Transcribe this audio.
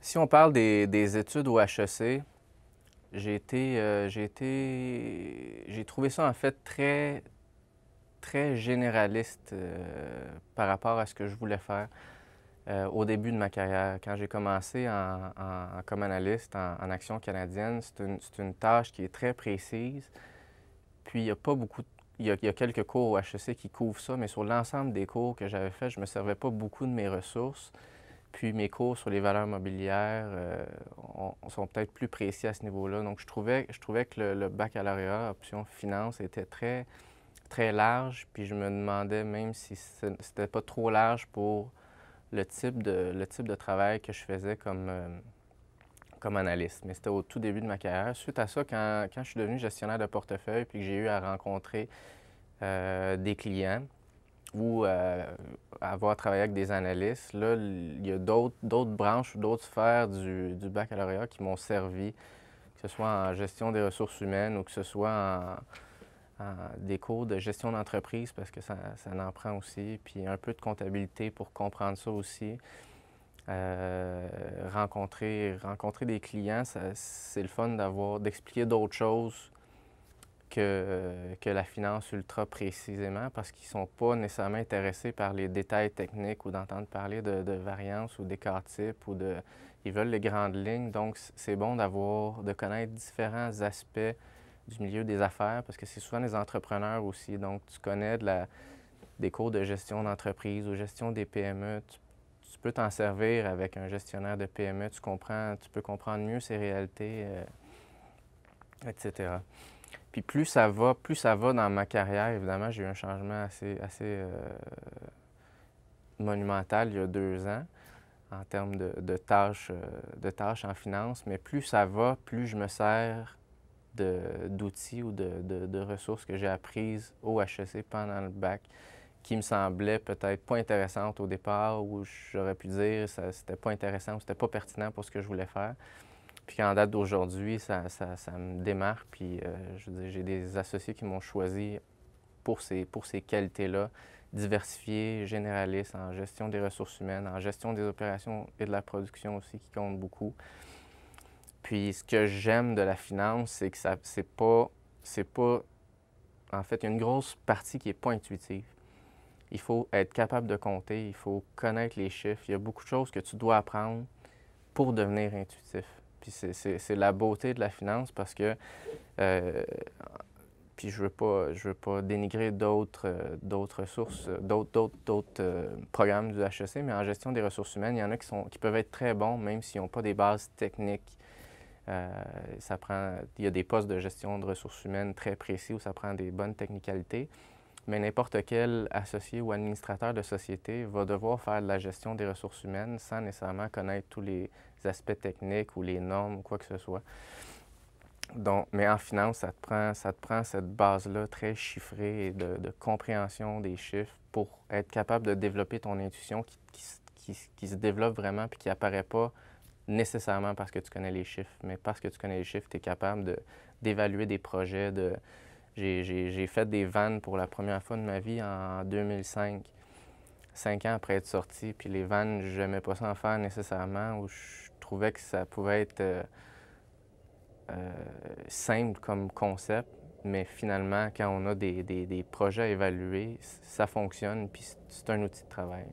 Si on parle des études au HEC, j'ai trouvé ça en fait très généraliste par rapport à ce que je voulais faire au début de ma carrière. Quand j'ai commencé comme analyste en Action canadienne, c'est une tâche qui est très précise. Puis il n'y a pas beaucoup, il y a quelques cours au HEC qui couvrent ça, mais sur l'ensemble des cours que j'avais faits, je ne me servais pas beaucoup de mes ressources. Puis mes cours sur les valeurs mobilières sont peut-être plus précis à ce niveau-là. Donc je trouvais que le baccalauréat option finance était très large. Puis je me demandais même si c'était pas trop large pour le type de travail que je faisais comme analyste. Mais c'était au tout début de ma carrière. Suite à ça, quand je suis devenu gestionnaire de portefeuille puis que j'ai eu à rencontrer des clients, ou avoir travaillé avec des analystes. Là, il y a d'autres branches ou d'autres sphères du baccalauréat qui m'ont servi, que ce soit en gestion des ressources humaines ou que ce soit en des cours de gestion d'entreprise, parce que ça en prend aussi, puis un peu de comptabilité pour comprendre ça aussi. Rencontrer des clients, c'est le fun d'expliquer d'autres choses que la finance ultra précisément parce qu'ils ne sont pas nécessairement intéressés par les détails techniques ou d'entendre parler de variance ou d'écart type Ils veulent les grandes lignes. Donc, c'est bon de connaître différents aspects du milieu des affaires parce que c'est souvent des entrepreneurs aussi. Donc, tu connais des cours de gestion d'entreprise ou gestion des PME. Tu peux t'en servir avec un gestionnaire de PME. Tu peux comprendre mieux ses réalités, etc. Puis plus ça va dans ma carrière, évidemment, j'ai eu un changement assez monumental il y a 2 ans en termes de tâches en finance, mais plus ça va, plus je me sers d'outils ou de ressources que j'ai apprises au HEC pendant le bac qui me semblaient peut-être pas intéressantes au départ ou j'aurais pu dire que c'était pas intéressant ou c'était pas pertinent pour ce que je voulais faire. Puis qu'en date d'aujourd'hui, ça me démarque. Puis je veux dire, j'ai des associés qui m'ont choisi pour ces qualités-là, diversifiées, généralistes, en gestion des ressources humaines, en gestion des opérations et de la production aussi, qui compte beaucoup. Puis ce que j'aime de la finance, c'est que c'est pas, en fait, il y a une grosse partie qui n'est pas intuitive. Il faut être capable de compter, il faut connaître les chiffres. Il y a beaucoup de choses que tu dois apprendre pour devenir intuitif. Puis c'est la beauté de la finance parce que, puis je veux pas dénigrer d'autres sources, d'autres programmes du HEC, mais en gestion des ressources humaines, il y en a qui peuvent être très bons, même s'ils n'ont pas des bases techniques. Il y a des postes de gestion de ressources humaines très précis où ça prend des bonnes technicalités, mais n'importe quel associé ou administrateur de société va devoir faire de la gestion des ressources humaines sans nécessairement connaître tous les aspects techniques ou les normes ou quoi que ce soit. Donc, mais en finance, ça te prend cette base-là très chiffrée et de compréhension des chiffres pour être capable de développer ton intuition qui se développe vraiment puis qui apparaît pas nécessairement parce que tu connais les chiffres, mais parce que tu connais les chiffres, tu es capable d'évaluer des projets. J'ai fait des vannes pour la première fois de ma vie en 2005, 5 ans après être sorti. Puis les vannes, je n'aimais pas ça en faire nécessairement, ou je trouvais que ça pouvait être simple comme concept, mais finalement, quand on a des projets à évaluer, ça fonctionne, puis c'est un outil de travail.